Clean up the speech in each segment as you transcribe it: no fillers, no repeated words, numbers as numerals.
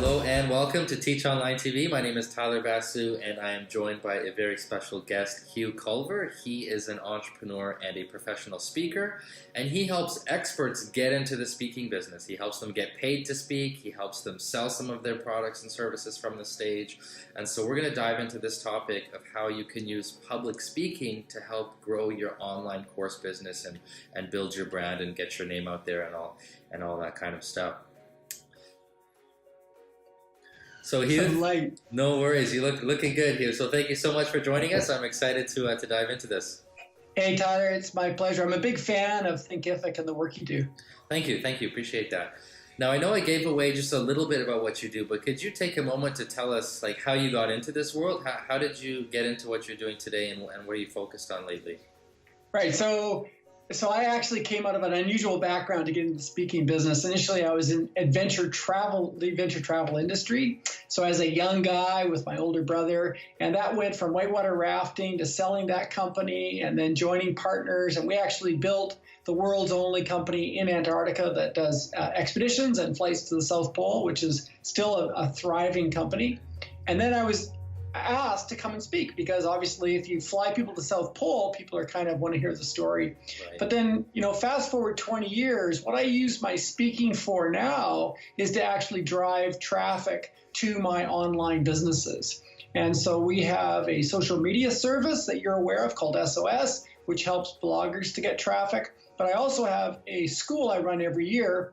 Hello and welcome to Teach Online TV. My name is Tyler Basu and I am joined by a very special guest, Hugh Culver. He is an entrepreneur and a professional speaker, and he helps experts get into the speaking business. He helps them get paid to speak. He helps them sell some of their products and services from the stage. And so we're going to dive into this topic of how you can use public speaking to help grow your online course business and build your brand and get your name out there and all that kind of stuff. So Hugh, no worries. You looking good, Hugh. So thank you so much for joining us. I'm excited to dive into this. Hey, Tyler, it's my pleasure. I'm a big fan of Thinkific and the work you do. Thank you. Appreciate that. Now, I know I gave away just a little bit about what you do, but could you take a moment to tell us like how you got into this world? How did you get into what you're doing today, and what are you focused on lately? Right. So I actually came out of an unusual background to get into the speaking business. Initially, I was in the adventure travel industry. So as a young guy with my older brother, and that went from whitewater rafting to selling that company and then joining partners. And we actually built the world's only company in Antarctica that does expeditions and flights to the South Pole, which is still a thriving company. And then I was asked to come and speak because obviously if you fly people to the South Pole, people are kind of want to hear the story. Right. But then, fast forward 20 years, what I use my speaking for now is to actually drive traffic to my online businesses. And so we have a social media service that you're aware of called SOS, which helps bloggers to get traffic. But I also have a school I run every year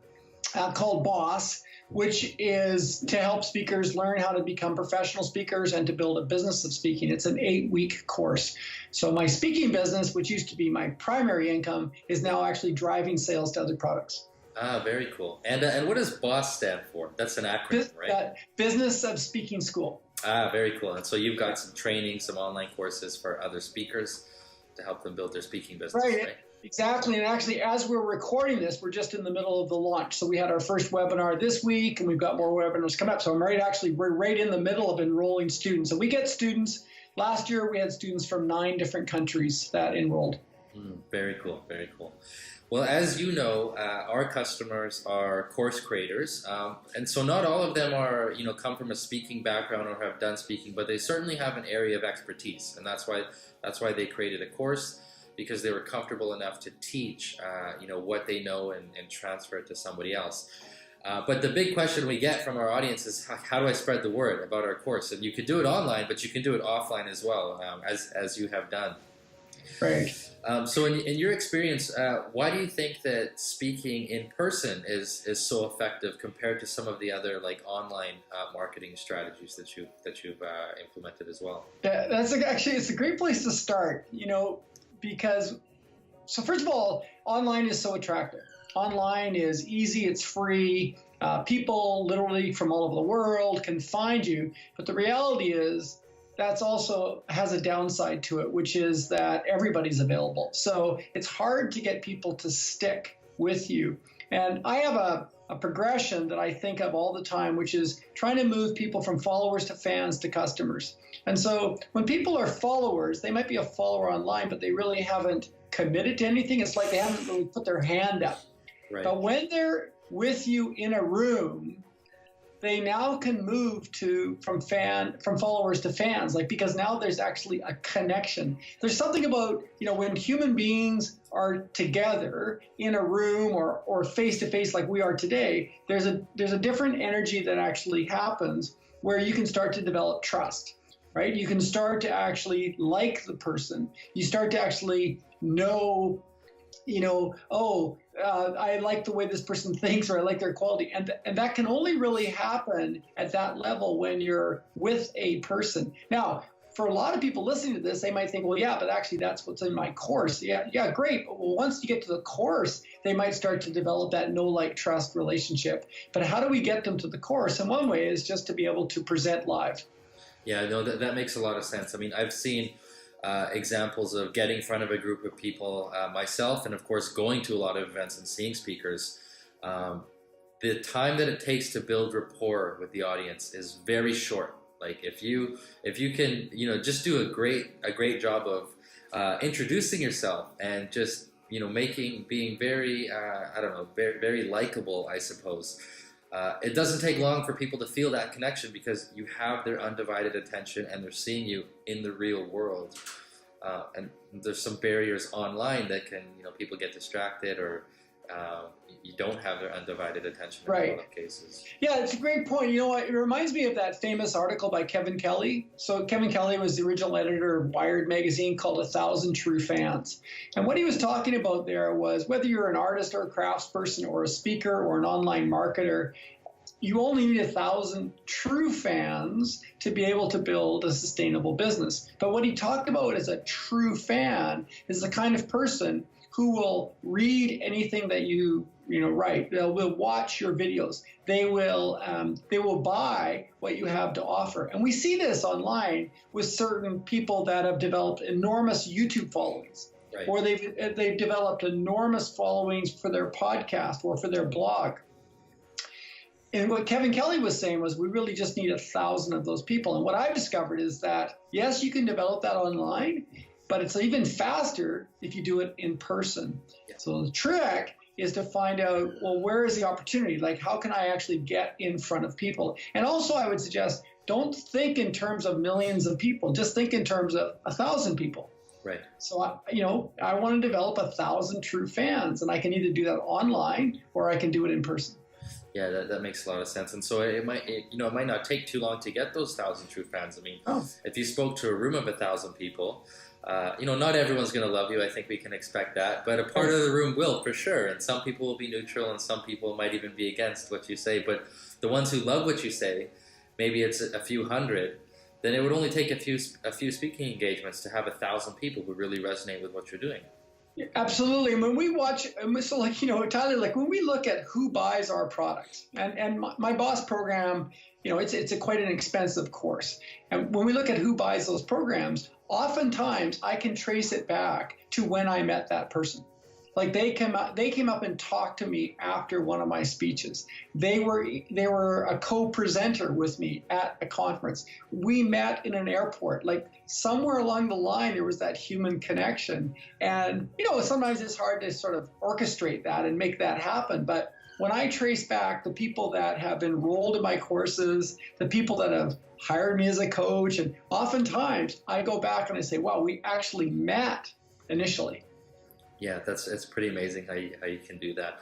called Boss, which is to help speakers learn how to become professional speakers and to build a business of speaking. It's an 8-week course. So my speaking business, which used to be my primary income, is now actually driving sales to other products. Ah, very cool. And what does BOSS stand for? That's an acronym, right? Business of Speaking School. Ah, very cool. And so you've got some training, some online courses for other speakers to help them build their speaking business, right? Exactly. And actually, as we're recording this, we're just in the middle of the launch. So we had our first webinar this week, and we've got more webinars coming up. So we're right in the middle of enrolling students. So we get students. Last year, we had students from 9 different countries that enrolled. Very cool. Very cool. Well, as you know, our customers are course creators. And so not all of them are, come from a speaking background or have done speaking, but they certainly have an area of expertise. And that's why they created a course, because they were comfortable enough to teach, what they know and transfer it to somebody else. But the big question we get from our audience is, how do I spread the word about our course? And you can do it online, but you can do it offline as well, as you have done. Right. So in your experience, why do you think that speaking in person is so effective compared to some of the other like online marketing strategies that you've implemented as well? It's a great place to start, because first of all, online is so attractive. Online is easy, it's free. People literally from all over the world can find you. But the reality is that's also has a downside to it, which is that everybody's available. So it's hard to get people to stick with you. And I have a progression that I think of all the time, which is trying to move people from followers to fans to customers. And so when people are followers, they might be a follower online, but they really haven't committed to anything. It's like they haven't really put their hand up. Right. But when they're with you in a room, they now can move from followers to fans, because now there's actually a connection. There's something about, when human beings are together in a room or face to face like we are today, there's a different energy that actually happens where you can start to develop trust, right? You can start to actually like the person. You start to actually know, I like the way this person thinks, or I like their quality. And that can only really happen at that level when you're with a person. Now, for a lot of people listening to this, they might think, well, yeah, but actually that's what's in my course. Yeah, great. But once you get to the course, they might start to develop that know, like, trust relationship. But how do we get them to the course? And one way is just to be able to present live. Yeah, no, that makes a lot of sense. I mean, I've seen examples of getting in front of a group of people myself, and of course going to a lot of events and seeing speakers. The time that it takes to build rapport with the audience is very short. Like if you can just do a great job of introducing yourself and just being very very likable, I suppose. it doesn't take long for people to feel that connection because you have their undivided attention and they're seeing you in the real world. And there's some barriers online that can, people get distracted or you don't have their undivided attention in a lot of cases. Yeah, it's a great point. You know what? It reminds me of that famous article by Kevin Kelly. So Kevin Kelly was the original editor of Wired magazine called 1,000 True Fans. And what he was talking about there was whether you're an artist or a craftsperson or a speaker or an online marketer, you only need 1,000 true fans to be able to build a sustainable business. But what he talked about as a true fan is the kind of person who will read anything that you write. They will watch your videos. They will buy what you have to offer. And we see this online with certain people that have developed enormous YouTube followings, or they've developed enormous followings for their podcast or for their blog. And what Kevin Kelly was saying was we really just need 1,000 of those people. And what I've discovered is that, yes, you can develop that online, but it's even faster if you do it in person. Yeah. So the trick is to find out, well, where is the opportunity? Like, how can I actually get in front of people? And also I would suggest, don't think in terms of millions of people. Just think in terms of 1,000 people. Right. So, I want to develop 1,000 true fans, and I can either do that online or I can do it in person. Yeah, that makes a lot of sense. And so it might not take too long to get those 1,000 true fans. I mean, if you spoke to a room of 1,000 people, not everyone's going to love you. I think we can expect that. But a part of the room will, for sure. And some people will be neutral, and some people might even be against what you say. But the ones who love what you say, maybe it's a few hundred, then it would only take a few speaking engagements to have 1,000 people who really resonate with what you're doing. Absolutely. And when we watch, so Tyler, when we look at who buys our products, and my boss program, it's quite an expensive course. And when we look at who buys those programs, oftentimes I can trace it back to when I met that person. Like they came up and talked to me after one of my speeches. They were a co-presenter with me at a conference. We met in an airport. Like somewhere along the line, there was that human connection. And, sometimes it's hard to sort of orchestrate that and make that happen. But when I trace back the people that have enrolled in my courses, the people that have hired me as a coach, and oftentimes I go back and I say, wow, we actually met initially. Yeah, it's pretty amazing how you can do that.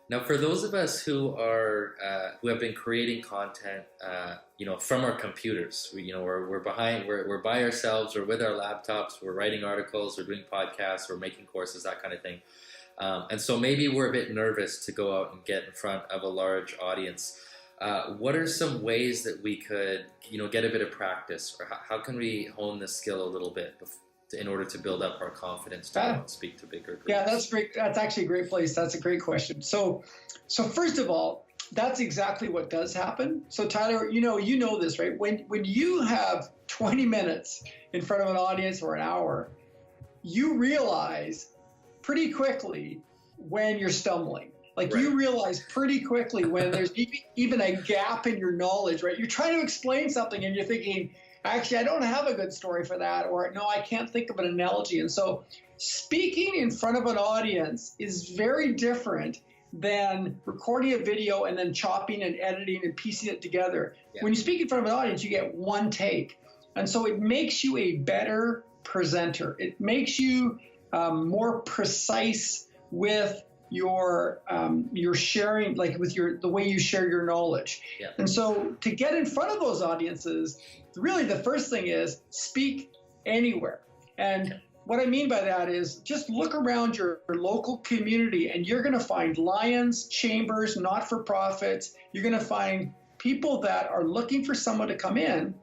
Now, for those of us who have been creating content, from our computers, we're by ourselves, or with our laptops, we're writing articles, we're doing podcasts, we're making courses, that kind of thing. And so maybe we're a bit nervous to go out and get in front of a large audience. What are some ways that we could, get a bit of practice, or how can we hone this skill a little bit in order to build up our confidence to speak to bigger groups? Yeah, that's great. That's actually a great place. That's a great question. So first of all, that's exactly what does happen. So Tyler, you know this, right? When you have 20 minutes in front of an audience or an hour, you realize pretty quickly when you're stumbling. You realize pretty quickly when there's even a gap in your knowledge, right? You're trying to explain something and you're thinking, actually, I don't have a good story for that, or no, I can't think of an analogy. And so speaking in front of an audience is very different than recording a video and then chopping and editing and piecing it together. Yeah. When you speak in front of an audience, you get one take. And so it makes you a better presenter. It makes you more precise with your sharing, the way you share your knowledge. Yeah. And so to get in front of those audiences, really the first thing is speak anywhere. And what I mean by that is just look around your local community and you're going to find lions, chambers, not-for-profits. You're going to find people that are looking for someone to come in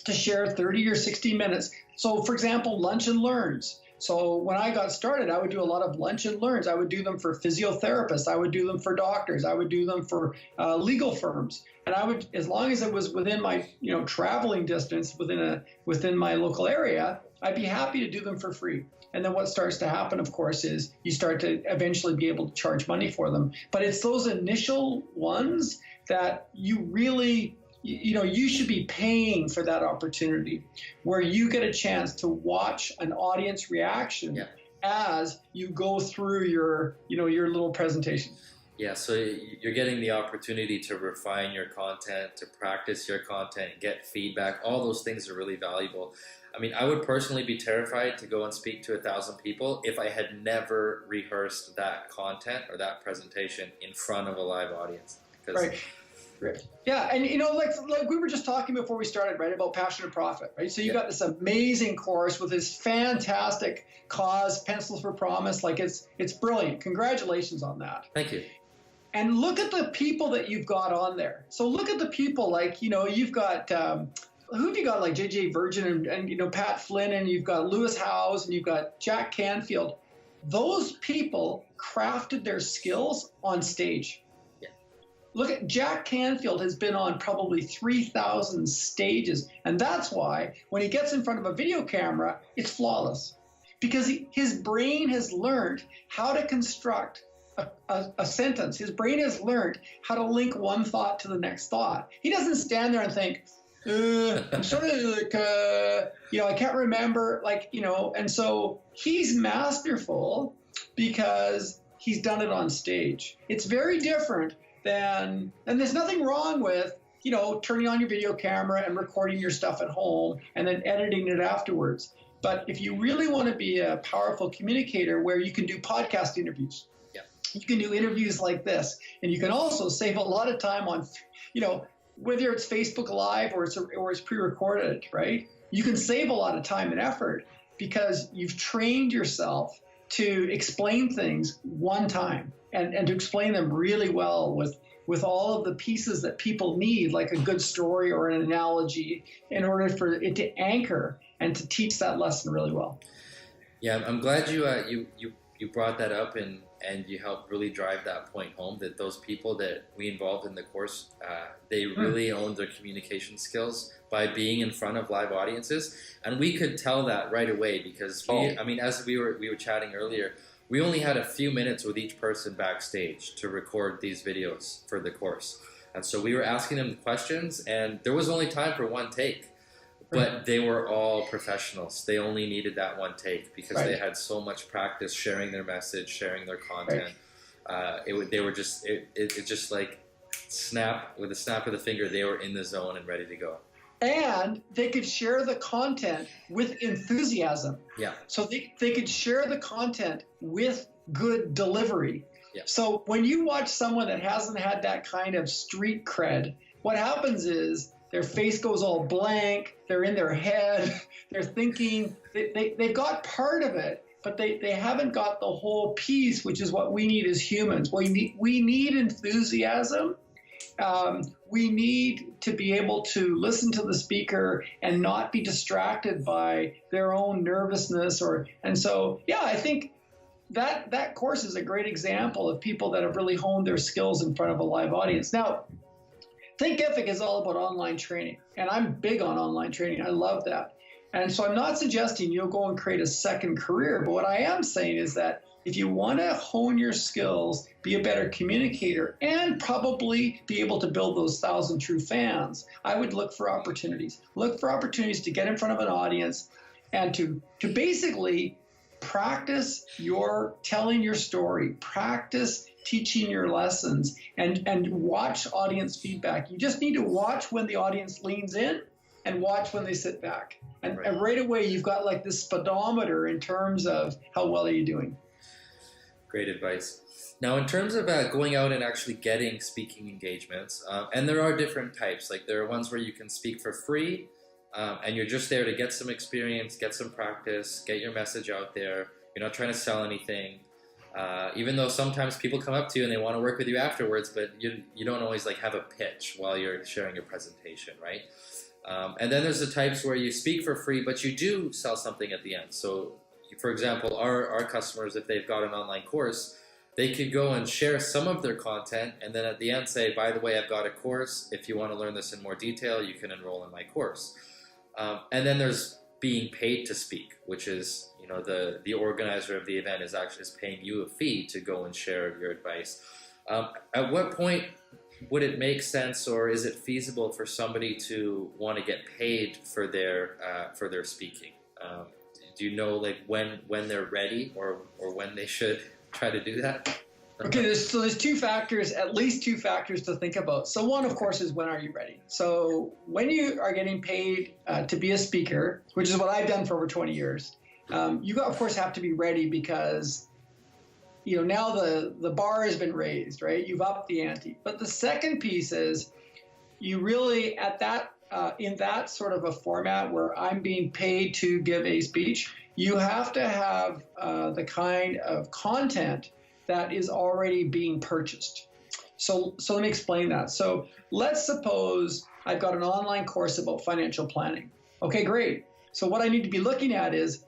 to share 30 or 60 minutes. So for example, lunch and learns. So when I got started, I would do a lot of lunch and learns. I would do them for physiotherapists. I would do them for doctors. I would do them for legal firms. And I would, as long as it was within my, traveling distance within my local area, I'd be happy to do them for free. And then what starts to happen, of course, is you start to eventually be able to charge money for them. But it's those initial ones that you really, you should be paying for that opportunity where you get a chance to watch an audience reaction as you go through your little presentation. Yeah, so you're getting the opportunity to refine your content, to practice your content, get feedback. All those things are really valuable. I mean, I would personally be terrified to go and speak to 1,000 people if I had never rehearsed that content or that presentation in front of a live audience. Because Right. Right. Yeah, and like we were just talking before we started, right, about Passion and Profit, right? So you got this amazing course with this fantastic cause, Pencils for Promise. Like it's brilliant. Congratulations on that. thank you. And look at the people that you've got on there. So look at the people like, you've got, who have you got, like JJ Virgin and Pat Flynn, and you've got Lewis Howes, and you've got Jack Canfield. Those people crafted their skills on stage. Yeah. Look at Jack Canfield has been on probably 3,000 stages. And that's why when he gets in front of a video camera, it's flawless. Because his brain has learned how to construct a sentence. His brain has learned how to link one thought to the next thought. He doesn't stand there and think, I'm sort of like, I can't remember, and so he's masterful because he's done it on stage. It's very different and there's nothing wrong with, turning on your video camera and recording your stuff at home and then editing it afterwards. But if you really want to be a powerful communicator where you can do podcast interviews, you can do interviews like this, and you can also save a lot of time on, whether it's Facebook Live or it's pre-recorded, right? You can save a lot of time and effort because you've trained yourself to explain things one time and to explain them really well with all of the pieces that people need, like a good story or an analogy, in order for it to anchor and to teach that lesson really well. Yeah, I'm glad you brought that up and you helped really drive that point home, that those people that we involved in the course, they really owned their communication skills by being in front of live audiences. And we could tell that right away because as we were chatting earlier, we only had a few minutes with each person backstage to record these videos for the course. And so we were asking them questions, and there was only time for one take. But they were all professionals. They only needed that one take because they had so much practice sharing their message, sharing their content. It just like with a snap of the finger, they were in the zone and ready to go. And they could share the content with enthusiasm. Yeah. So they could share the content with good delivery. Yeah. So when you watch someone that hasn't had that kind of street cred, what happens is their face goes all blank, they're in their head, they're thinking, they've got part of it, but they haven't got the whole piece, which is what we need as humans. We need enthusiasm. We need to be able to listen to the speaker and not be distracted by their own nervousness. I think that course is a great example of people that have really honed their skills in front of a live audience. Now, Thinkific is all about online training, and I'm big on online training. I love that. And so I'm not suggesting you'll go and create a second career, but what I am saying is that if you want to hone your skills, be a better communicator, and probably be able to build those 1,000 true fans, I would look for opportunities. Look for opportunities to get in front of an audience and to basically practice your telling your story, practice teaching your lessons, and watch audience feedback. You just need to watch when the audience leans in and watch when they sit back. And right away, you've got like this speedometer in terms of how well are you doing. Great advice. Now, in terms of going out and actually getting speaking engagements, and there are different types. Like there are ones where you can speak for free, and you're just there to get some experience, get some practice, get your message out there. You're not trying to sell anything. Even though sometimes people come up to you and they want to work with you afterwards, but you don't always like have a pitch while you're sharing your presentation, right? And then there's the types where you speak for free, but you do sell something at the end. So, for example, our customers, if they've got an online course, they could go and share some of their content and then at the end say, by the way, I've got a course. If you want to learn this in more detail, you can enroll in my course. And then there's being paid to speak, which is, the organizer of the event is paying you a fee to go and share your advice. At what point would it make sense, or is it feasible for somebody to want to get paid for their speaking? Do you know like when they're ready or when they should try to do that? Okay, there's two factors, at least two factors to think about. So one, of course, is when are you ready? So when you are getting paid to be a speaker, which is what I've done for over 20 years, you, of course, have to be ready because, now the bar has been raised, right? You've upped the ante. But the second piece is you really, in that sort of a format where I'm being paid to give a speech, you have to have the kind of content that is already being purchased. So let me explain that. So let's suppose I've got an online course about financial planning. Okay, great. So what I need to be looking at is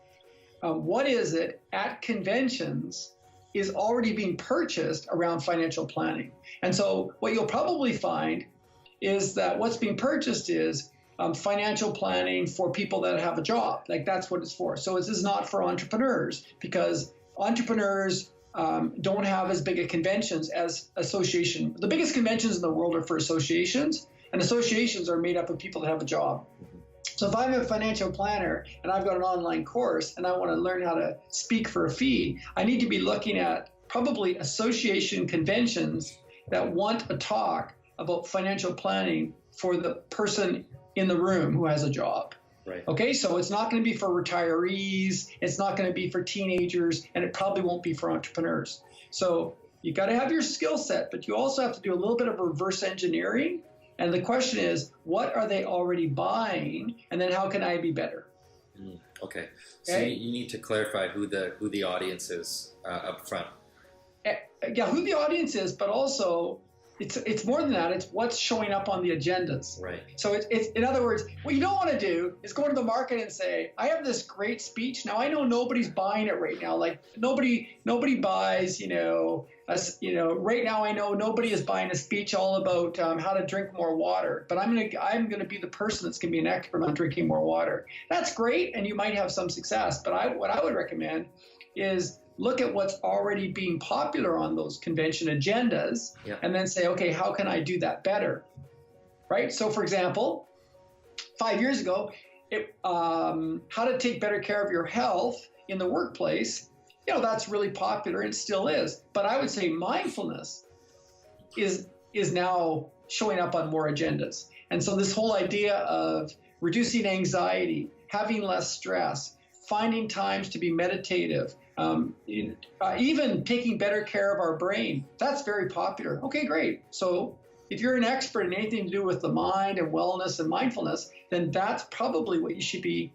what is it at conventions is already being purchased around financial planning. And so what you'll probably find is that what's being purchased is financial planning for people that have a job. Like that's what it's for. So this is not for entrepreneurs because entrepreneurs don't have as big a conventions as association. The biggest conventions in the world are for associations, and associations are made up of people that have a job. So if I'm a financial planner and I've got an online course and I want to learn how to speak for a fee, I need to be looking at probably association conventions that want a talk about financial planning for the person in the room who has a job. Right. Okay, so it's not going to be for retirees, it's not going to be for teenagers, and it probably won't be for entrepreneurs. So you got to have your skill set, but you also have to do a little bit of reverse engineering. And the question is, what are they already buying, and then how can I be better? Okay, so you need to clarify who the audience is up front. Yeah, who the audience is, but also it's more than that. It's what's showing up on the agendas. Right. So it's in other words, what you don't want to do is go to the market and say, I have this great speech. Now I know nobody's buying it right now. Like nobody buys, right now I know nobody is buying a speech all about how to drink more water. But I'm gonna be the person that's gonna be an expert on drinking more water. That's great, and you might have some success. But what I would recommend is look at what's already being popular on those convention agendas, and then say, okay, how can I do that better? Right? So, for example, 5 years ago, how to take better care of your health in the workplace, that's really popular and still is. But I would say mindfulness is now showing up on more agendas. And so this whole idea of reducing anxiety, having less stress, finding times to be meditative, even taking better care of our brain, that's very popular. Okay, great. So if you're an expert in anything to do with the mind and wellness and mindfulness, then that's probably what you should be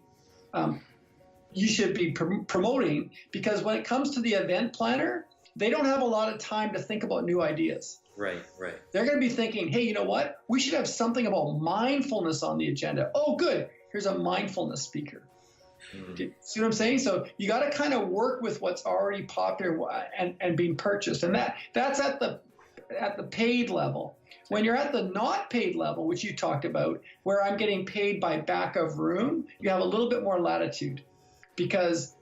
promoting, because when it comes to the event planner, they don't have a lot of time to think about new ideas. Right. They're going to be thinking, hey, you know what? We should have something about mindfulness on the agenda. Oh, good. Here's a mindfulness speaker. See what I'm saying? So you got to kind of work with what's already popular and being purchased, and that's at the paid level. When you're at the not paid level, which you talked about, where I'm getting paid by back of room, you have a little bit more latitude, because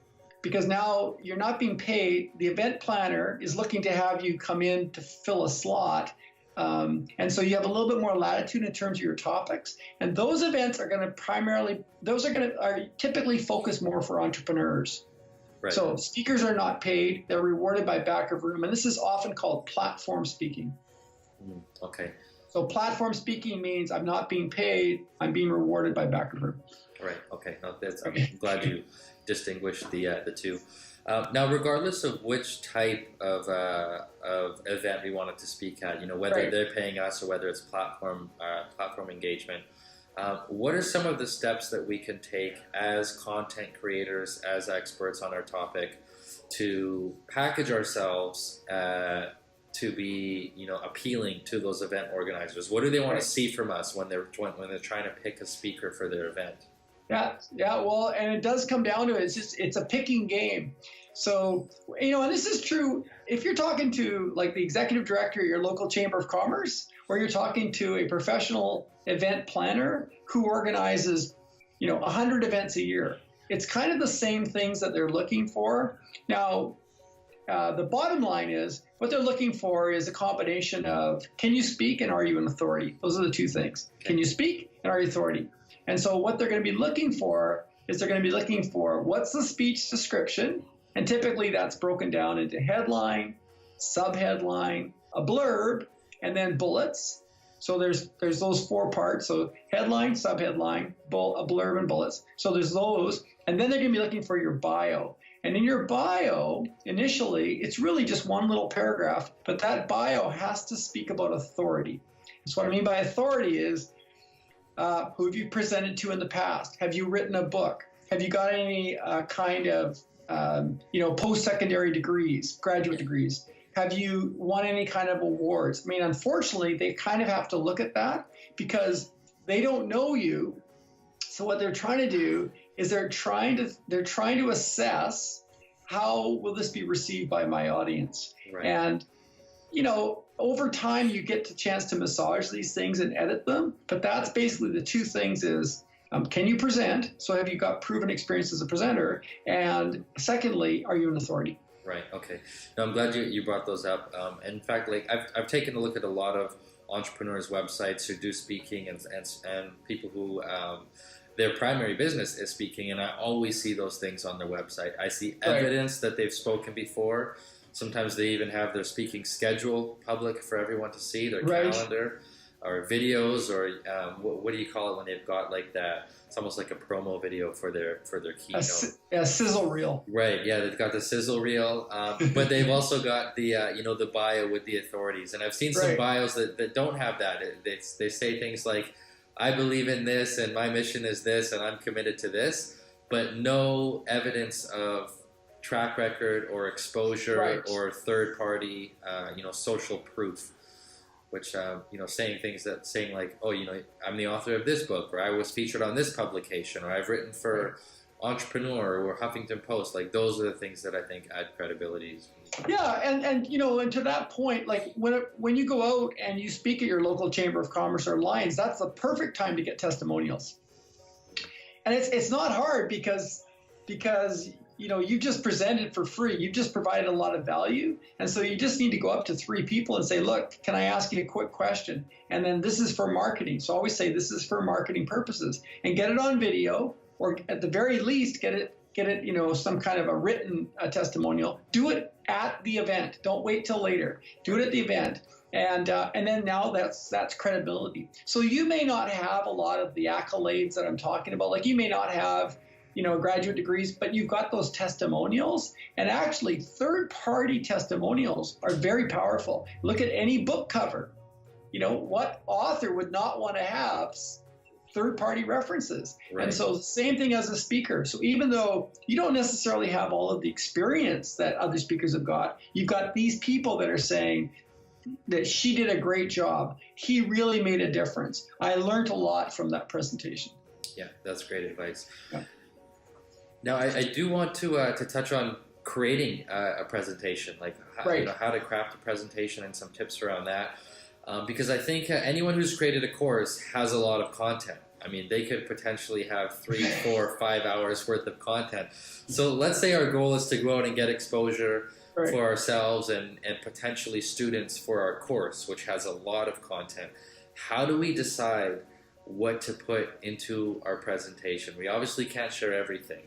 now you're not being paid. The event planner is looking to have you come in to fill a slot. And so you have a little bit more latitude in terms of your topics. And those events are going to are typically focused more for entrepreneurs. Right. So speakers are not paid. They're rewarded by back of room. And this is often called platform speaking. Okay. So platform speaking means I'm not being paid. I'm being rewarded by back of room. Right. Okay. No, I'm glad you distinguished the two. Now, regardless of which type of event we wanted to speak at, whether they're paying us or whether it's platform engagement, what are some of the steps that we can take as content creators, as experts on our topic, to package ourselves to be, appealing to those event organizers? What do they want to see from us when they're trying to pick a speaker for their event? Yeah. Well, and it does come down to it's a picking game. So, and this is true if you're talking to like the executive director of your local chamber of commerce, or you're talking to a professional event planner who organizes, 100 events a year. It's kind of the same things that they're looking for. Now, the bottom line is what they're looking for is a combination of can you speak and are you an authority? Those are the two things. Can you speak and are you authority? And so what they're going to be looking for is what's the speech description, and typically that's broken down into headline, subheadline, a blurb, and then bullets. So there's those 4 parts. So headline, subheadline, a blurb, and bullets. So there's those. And then they're going to be looking for your bio. And in your bio, initially, it's really just one little paragraph, but that bio has to speak about authority. So what I mean by authority is, who have you presented to in the past? Have you written a book? Have you got any kind of, post-secondary degrees, graduate degrees? Have you won any kind of awards? I mean, unfortunately, they kind of have to look at that because they don't know you. So what they're trying to do is they're trying to assess how will this be received by my audience. Right. And, over time you get the chance to massage these things and edit them. But that's basically the 2 things is, can you present? So have you got proven experience as a presenter? And secondly, are you an authority? Right. Okay. No, I'm glad you brought those up. In fact, like I've taken a look at a lot of entrepreneurs' websites who do speaking and people who their primary business is speaking, and I always see those things on their website. I see evidence that they've spoken before. Sometimes they even have their speaking schedule public for everyone to see, their calendar, or videos, or what do you call it when they've got like that? It's almost like a promo video for their keynote. A sizzle reel. Right. Yeah, they've got the sizzle reel, but they've also got the the bio with the authorities. And I've seen some bios that don't have that. They say things like, "I believe in this, and my mission is this, and I'm committed to this," but no evidence of track record or exposure or third party, social proof. Which, saying like, oh, I'm the author of this book, or I was featured on this publication, or I've written for Entrepreneur or Huffington Post. Like, those are the things that I think add credibility. Yeah, and to that point, like when you go out and you speak at your local Chamber of Commerce or Alliance, that's the perfect time to get testimonials. And it's not hard because you just presented for free. You've just provided a lot of value. And so you just need to go up to 3 people and say, look, can I ask you a quick question? And then this is for marketing. So I always say this is for marketing purposes, and get it on video, or at the very least, get it, some kind of a written testimonial. Do it at the event. Don't wait till later. Do it at the event. And then now that's credibility. So you may not have a lot of the accolades that I'm talking about. Like, you may not have graduate degrees, but you've got those testimonials. And actually, third-party testimonials are very powerful. Look at any book cover. What author would not want to have third-party references? Right. And so the same thing as a speaker. So even though you don't necessarily have all of the experience that other speakers have got, you've got these people that are saying that she did a great job. He really made a difference. I learned a lot from that presentation. Yeah, that's great advice. Yeah. Now, I do want to touch on creating a presentation, like how to craft a presentation and some tips around that, because I think anyone who's created a course has a lot of content. I mean, they could potentially have 3, 4, 5 hours worth of content. So let's say our goal is to go out and get exposure for ourselves and potentially students for our course, which has a lot of content. How do we decide what to put into our presentation? We obviously can't share everything.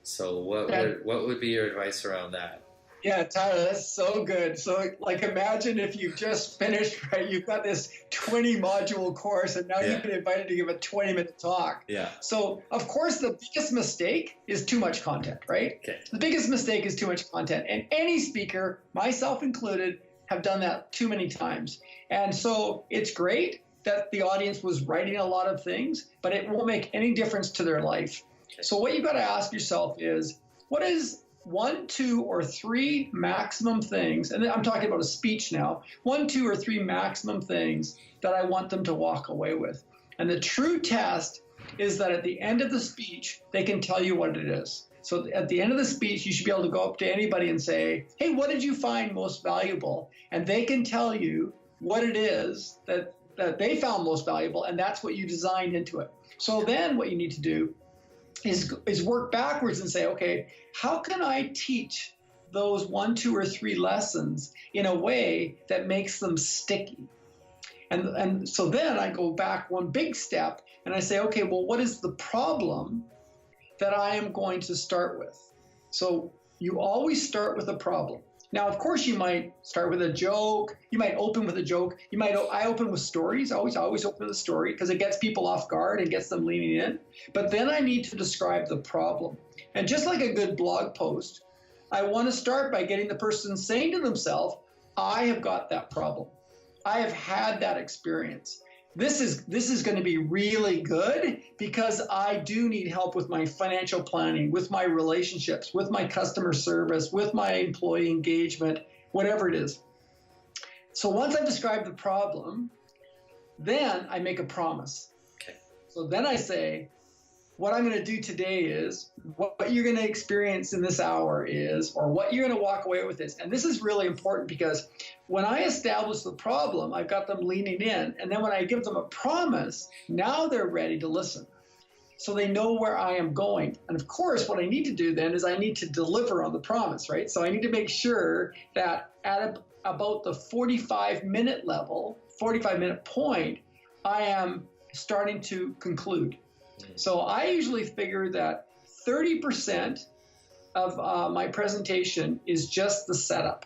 So what would be your advice around that? Yeah, Tyler, that's so good. So, like, imagine if you just finished, you've got this 20-module course, and now you've been invited to give a 20-minute talk. Yeah. So, of course, the biggest mistake is too much content, right? Okay. The biggest mistake is too much content. And any speaker, myself included, have done that too many times. And so it's great that the audience was writing a lot of things, but it won't make any difference to their life. Okay. So what you've got to ask yourself is, what is 1, 2, or 3 maximum things, and I'm talking about a speech now, 1, 2, or 3 maximum things that I want them to walk away with. And the true test is that at the end of the speech, they can tell you what it is. So at the end of the speech, you should be able to go up to anybody and say, hey, what did you find most valuable? And they can tell you what it is that they found most valuable, and that's what you designed into it. So then what you need to do is work backwards and say, okay, how can I teach those 1, 2, or 3 lessons in a way that makes them sticky? And so then I go back one big step and I say, okay, well, what is the problem that I am going to start with? So you always start with a problem. Now, of course, you might start with a joke. You might open with a joke. I open with stories. I always open with a story because it gets people off guard and gets them leaning in. But then I need to describe the problem. And just like a good blog post, I want to start by getting the person saying to themselves, I have got that problem. I have had that experience. This is going to be really good because I do need help with my financial planning, with my relationships, with my customer service, with my employee engagement, whatever it is. So once I've described the problem, then I make a promise. Okay. So then I say, what I'm going to do today is, what you're going to experience in this hour is, or what you're going to walk away with is. And this is really important because when I establish the problem, I've got them leaning in. And then when I give them a promise, now they're ready to listen. So they know where I am going. And of course, what I need to do then is I need to deliver on the promise, right? So I need to make sure that at about the 45-minute level, 45-minute point, I am starting to conclude. So I usually figure that 30% of my presentation is just the setup.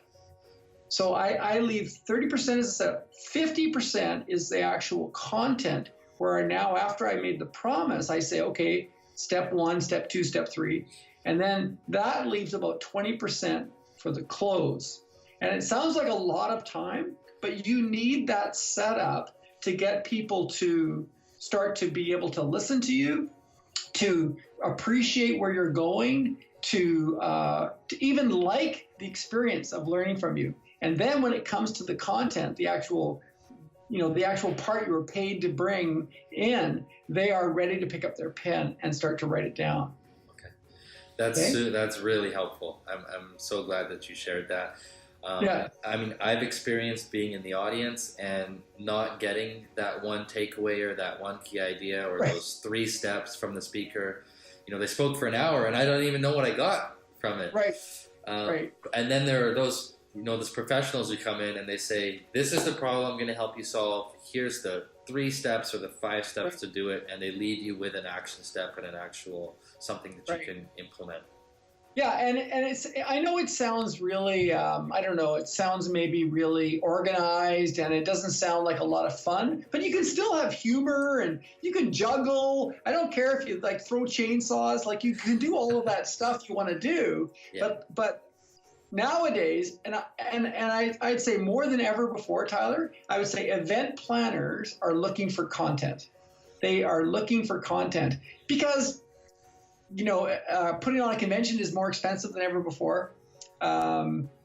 So I leave 30% as a setup. 50% is the actual content where now after I made the promise, I say, okay, step 1, step 2, step 3. And then that leaves about 20% for the close. And it sounds like a lot of time, but you need that setup to get people to start to be able to listen to you, to appreciate where you're going, to even like the experience of learning from you. And then when it comes to the content, the actual part you were paid to bring in, they are ready to pick up their pen and start to write it down. Okay. That's really helpful. I'm so glad that you shared that. I mean, I've experienced being in the audience and not getting that one takeaway or that one key idea or those 3 steps from the speaker. You know, they spoke for an hour and I don't even know what I got from it. Right. And then there are those professionals who come in and they say, this is the problem I'm going to help you solve. Here's the 3 steps or the 5 steps to do it. And they leave you with an action step and an actual something that you can implement. Yeah, and I know it sounds really, I don't know, it sounds maybe really organized and it doesn't sound like a lot of fun, but you can still have humor and you can juggle. I don't care if you like throw chainsaws, like you can do all of that stuff you want to do. Yeah. But nowadays, and I'd say more than ever before, Tyler, I would say event planners are looking for content. They are looking for content because putting on a convention is more expensive than ever before.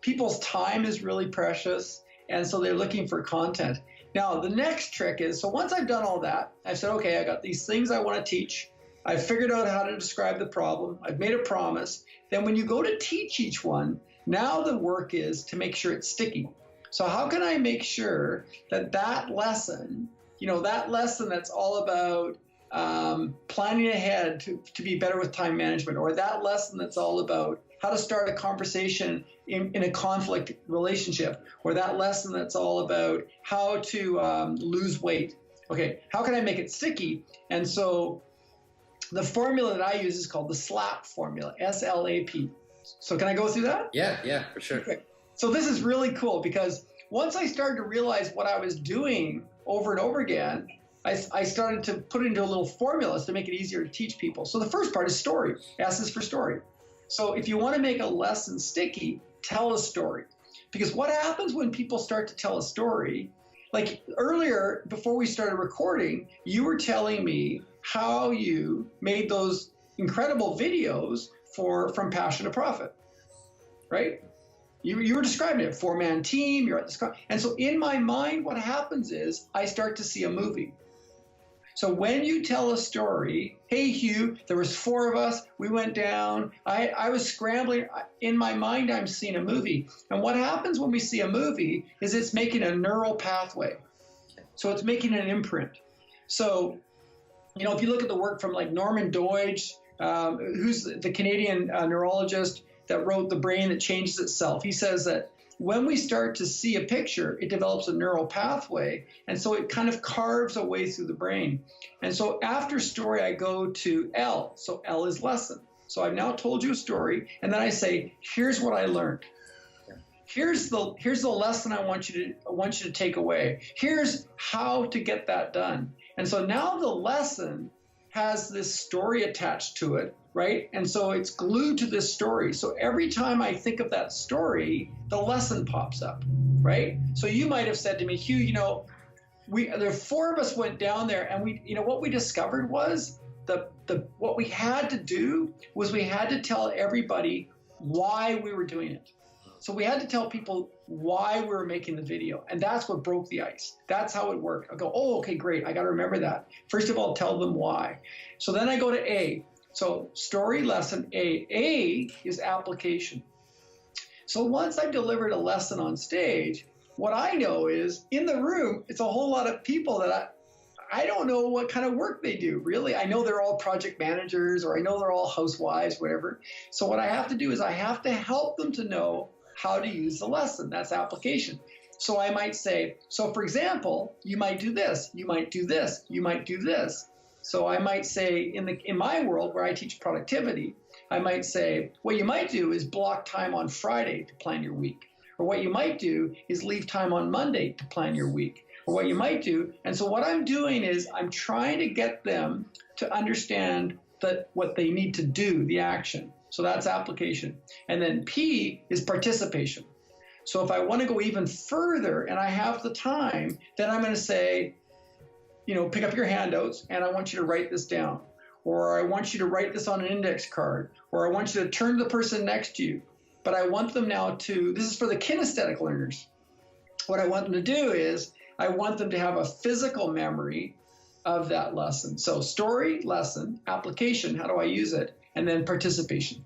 People's time is really precious, and so they're looking for content. Now, the next trick is, so once I've done all that, I've said, okay, I got these things I want to teach. I've figured out how to describe the problem. I've made a promise. Then when you go to teach each one, now the work is to make sure it's sticky. So how can I make sure that lesson, that lesson that's all about planning ahead to be better with time management, or that lesson that's all about how to start a conversation in a conflict relationship, or that lesson that's all about how to lose weight. Okay, how can I make it sticky? And so the formula that I use is called the SLAP formula, SLAP. So can I go through that? Yeah, for sure. Okay. So this is really cool because once I started to realize what I was doing over and over again, I started to put it into a little formulas to make it easier to teach people. So the first part is story. S is for story. So if you want to make a lesson sticky, tell a story. Because what happens when people start to tell a story, like earlier, before we started recording, you were telling me how you made those incredible videos from Passion to Profit, right? You were describing it, 4-man team, you're at this, and so in my mind, what happens is I start to see a movie. So when you tell a story, hey, Hugh, there was 4 of us, we went down, I was scrambling. In my mind, I'm seeing a movie. And what happens when we see a movie is it's making a neural pathway. So it's making an imprint. So, if you look at the work from like Norman Doidge, who's the Canadian neurologist that wrote The Brain That Changes Itself, he says that when we start to see a picture, it develops a neural pathway, and so it kind of carves a way through the brain. And so after story, I go to L. So L is lesson. So I've now told you a story, and then I say, here's what I learned. here's the lesson I want you to take away. Here's how to get that done. And so now the lesson has this story attached to it, right? And so it's glued to this story. So every time I think of that story, the lesson pops up, right? So you might have said to me, Hugh, the four of us went down there, and what we discovered was what we had to do was we had to tell everybody why we were doing it. So we had to tell people why we were making the video, and that's what broke the ice. That's how it worked. I go, oh, okay, great. I got to remember that. First of all, tell them why. So then I go to A. So story, lesson, A. A is application. So once I've delivered a lesson on stage, what I know is in the room, it's a whole lot of people that I don't know what kind of work they do, really. I know they're all project managers, or I know they're all housewives, whatever. So what I have to do is I have to help them to know how to use the lesson. That's application. So I might say, so for example, you might do this, you might do this, you might do this. So I might say in my world where I teach productivity, I might say, what you might do is block time on Friday to plan your week. Or what you might do is leave time on Monday to plan your week. Or what you might do, and so what I'm doing is I'm trying to get them to understand that what they need to do, the action. So that's application. And then P is participation. So if I want to go even further and I have the time, then I'm going to say, pick up your handouts and I want you to write this down. Or I want you to write this on an index card. Or I want you to turn to the person next to you. But I want them now this is for the kinesthetic learners. What I want them to do is I want them to have a physical memory of that lesson. So story, lesson, application, how do I use it? And then participation.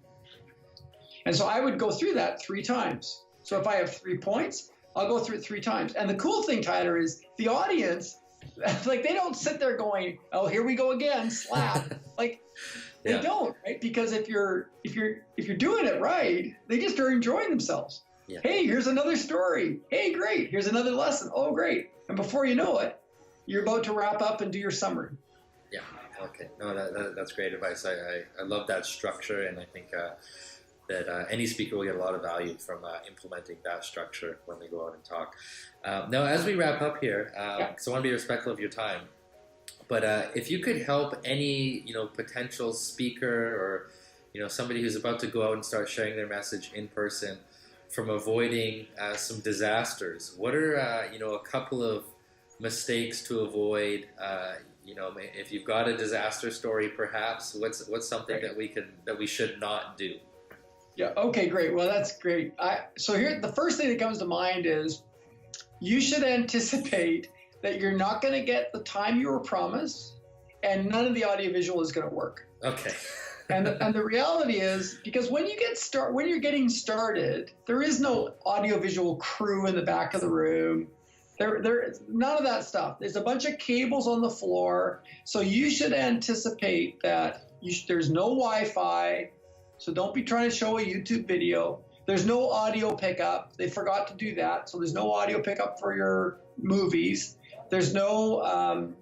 And so I would go through that 3 times. So if I have 3 points, I'll go through it 3 times. And the cool thing, Tyler, is the audience, they don't sit there going, oh, here we go again, slap. They don't, right? Because if you're doing it right, they just are enjoying themselves. Yeah. Hey, here's another story. Hey, great. Here's another lesson. Oh, great. And before you know it, you're about to wrap up and do your summary. Yeah. Okay. No, that's great advice. I love that structure, and I think that any speaker will get a lot of value from implementing that structure when they go out and talk. Now, as we wrap up here, because I want to be respectful of your time, but if you could help any potential speaker or somebody who's about to go out and start sharing their message in person from avoiding some disasters, what are a couple of mistakes to avoid? If you've got a disaster story, perhaps what's something that we should not do? Yeah. Okay. Great. Well, that's great. So here, the first thing that comes to mind is you should anticipate that you're not going to get the time you were promised, and none of the audiovisual is going to work. Okay. And the reality is, because when you're getting started, there is no audiovisual crew in the back of the room. There none of that stuff. There's a bunch of cables on the floor. So you should anticipate that there's no Wi-Fi. So don't be trying to show a YouTube video. There's no audio pickup. They forgot to do that. So there's no audio pickup for your movies. There's no,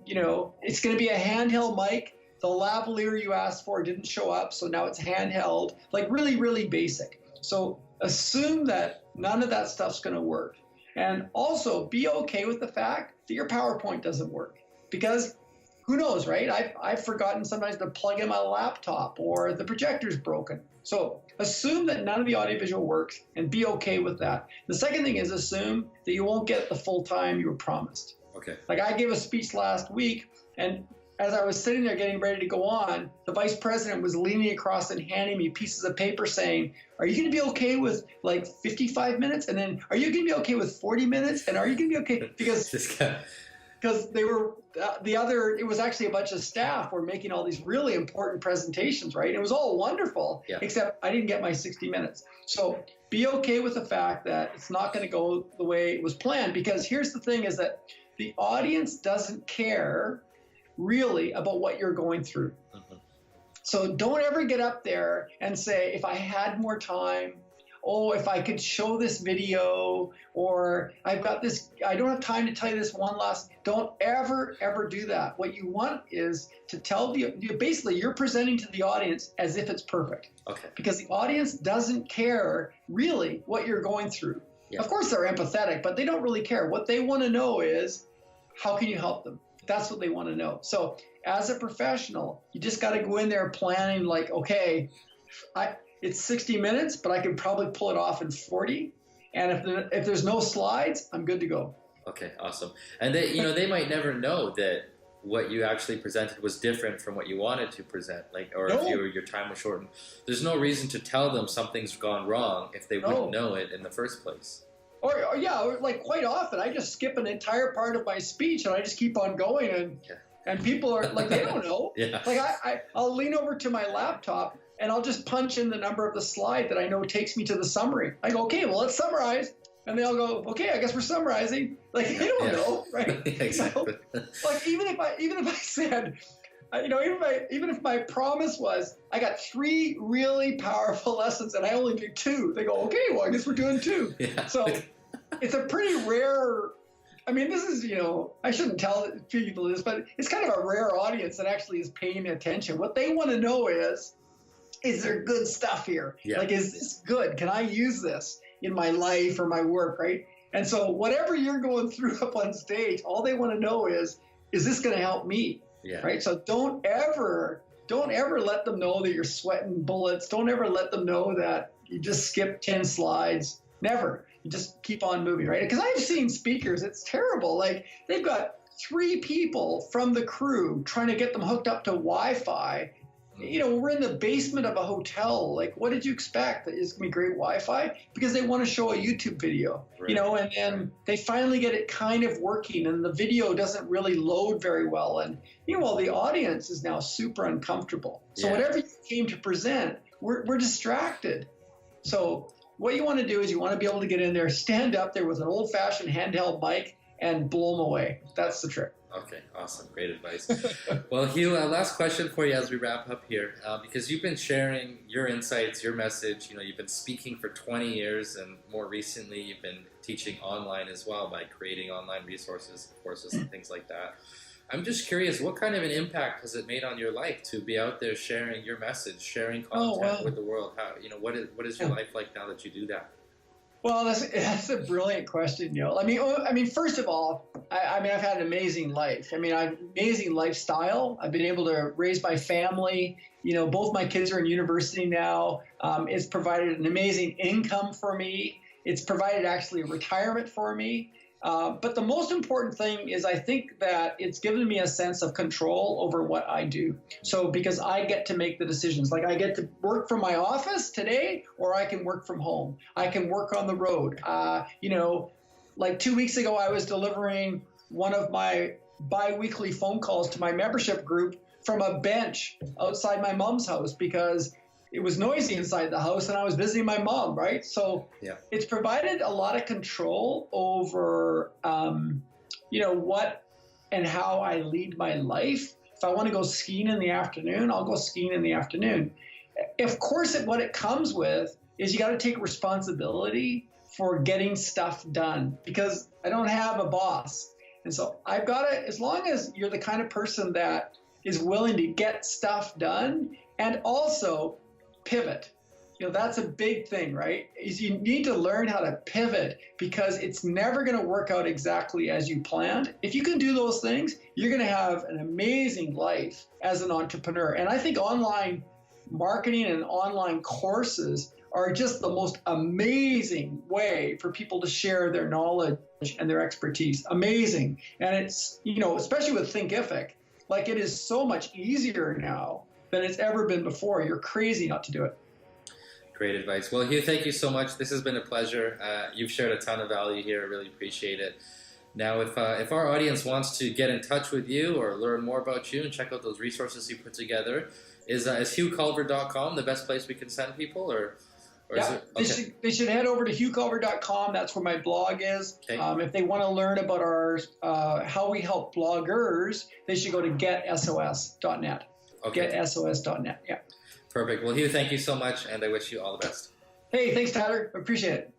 it's going to be a handheld mic. The lavalier you asked for didn't show up, so now it's handheld, really, really basic. So assume that none of that stuff's going to work. And also be okay with the fact that your PowerPoint doesn't work, because who knows, right? I've forgotten sometimes to plug in my laptop, or the projector's broken. So assume that none of the audiovisual works and be okay with that. The second thing is assume that you won't get the full time you were promised. Okay. I gave a speech last week, and as I was sitting there getting ready to go on, the vice president was leaning across and handing me pieces of paper saying, are you going to be okay with 55 minutes? And then, are you going to be okay with 40 minutes? And are you going to be okay? Because they were, it was actually a bunch of staff were making all these really important presentations, right? It was all wonderful, except I didn't get my 60 minutes. So be okay with the fact that it's not going to go the way it was planned, because here's the thing is that the audience doesn't care really about what you're going through. Mm-hmm. So don't ever get up there and say, if I had more time, if I could show this video, or I've got this, I don't have time to tell you this one last, don't ever do that. What you want is to tell basically you're presenting to the audience as if it's perfect. Okay. Because the audience doesn't care really what you're going through. Yeah. Of course, they're empathetic, but they don't really care. What they want to know is, how can you help them? That's what they want to know. So as a professional, you just got to go in there planning like, okay, it's 60 minutes, but I can probably pull it off in 40. And if there's no slides, I'm good to go. Okay, awesome. And they might never know that what you actually presented was different from what you wanted to present, or No. if your time was shortened. There's no reason to tell them something's gone wrong if they wouldn't know it in the first place. Or like quite often, I just skip an entire part of my speech and I just keep on going, and people are like, they don't know. Yeah. Like I'll lean over to my laptop and I'll just punch in the number of the slide that I know takes me to the summary. I go, okay, well, let's summarize. And they all go, okay, I guess we're summarizing. Like, they don't know, right? Exactly. Like, even if I said, even if my promise was, I got 3 really powerful lessons and I only did 2, they go, okay, well, I guess we're doing 2. Yeah. So it's a pretty rare, I mean, this is, I shouldn't tell people this, but it's kind of a rare audience that actually is paying attention. What they want to know is there good stuff here? Yeah. Like, is this good? Can I use this in my life or my work, right? And so whatever you're going through up on stage, all they want to know is this going to help me? Yeah. Right? So don't ever let them know that you're sweating bullets. Don't ever let them know that you just skipped 10 slides. Never. You just keep on moving, right? Because I've seen speakers, it's terrible. Like, they've got 3 people from the crew trying to get them hooked up to Wi-Fi. We're in the basement of a hotel. Like, what did you expect? That it's going to be great Wi-Fi? Because they want to show a YouTube video, right. And then they finally get it kind of working, and the video doesn't really load very well. And, the audience is now super uncomfortable. So whatever you came to present, we're distracted. So what you want to do is you want to be able to get in there, stand up there with an old-fashioned handheld mic, and blow them away. That's the trick. Okay, awesome. Great advice. Well, Hugh, last question for you as we wrap up here, because you've been sharing your insights, your message. You've been speaking for 20 years, and more recently you've been teaching online as well by creating online resources, courses, and things like that. I'm just curious, what kind of an impact has it made on your life to be out there sharing your message, sharing content with the world? How, what is your life like now that you do that? Well, that's a brilliant question, Neil. I mean, first of all, I've had an amazing life. I mean, I've amazing lifestyle. I've been able to raise my family. Both my kids are in university now. It's provided an amazing income for me. It's provided actually a retirement for me. But the most important thing is I think that it's given me a sense of control over what I do. So because I get to make the decisions, like I get to work from my office today, or I can work from home. I can work on the road. Like 2 weeks ago, I was delivering one of my bi-weekly phone calls to my membership group from a bench outside my mom's house because it was noisy inside the house and I was visiting my mom, right? So it's provided a lot of control over, what and how I lead my life. If I want to go skiing in the afternoon, I'll go skiing in the afternoon. Of course, what it comes with is you got to take responsibility for getting stuff done because I don't have a boss. And so I've got to, as long as you're the kind of person that is willing to get stuff done and also pivot. That's a big thing, right? Is you need to learn how to pivot because it's never going to work out exactly as you planned. If you can do those things, you're going to have an amazing life as an entrepreneur. And I think online marketing and online courses are just the most amazing way for people to share their knowledge and their expertise. Amazing. And it's, especially with Thinkific, like it is so much easier now than it's ever been before. You're crazy not to do it. Great advice. Well, Hugh, thank you so much. This has been a pleasure. You've shared a ton of value here. I really appreciate it. Now, if our audience wants to get in touch with you or learn more about you and check out those resources you put together, is HughCulver.com the best place we can send people? They should head over to HughCulver.com. That's where my blog is. Okay. If they want to learn about our how we help bloggers, they should go to getsos.net. Okay. Getsos.net. Yeah. Perfect. Well, Hugh, thank you so much, and I wish you all the best. Hey, thanks, Tyler. Appreciate it.